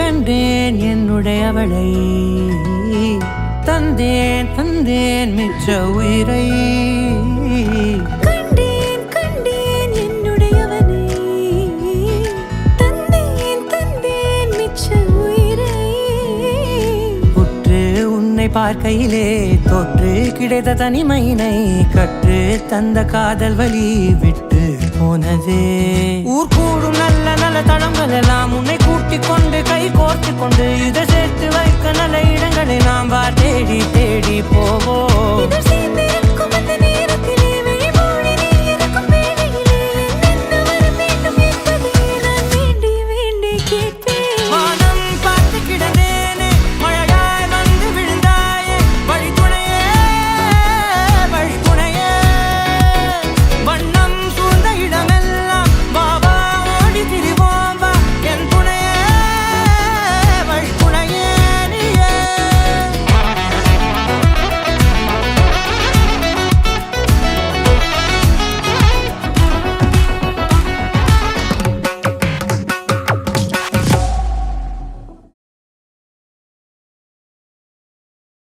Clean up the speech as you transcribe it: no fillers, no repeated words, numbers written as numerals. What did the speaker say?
கண்டேன் என்னுடையவளை தந்தேன் தந்தேன் மிச்ச உயிரை கண்டேன் கண்டேன் என்னுடையவனை தந்தேன் தந்தேன் மிச்ச உயிரை உற்று உன்னை பார்க்கையிலே தொற்று கிடைத்த தனிமையினை கற்று தந்த காதல் வழி விட்டு போனதே ஊர் கூடும் நல்ல நல்ல தளங்கள் எல்லாம் உன்னை கூட்டிக் கொண்டு கை கோர்த்து கொண்டு இதை சேர்த்து வைக்க நல்ல இடங்களை நாம் தேடி தேடி போவோம்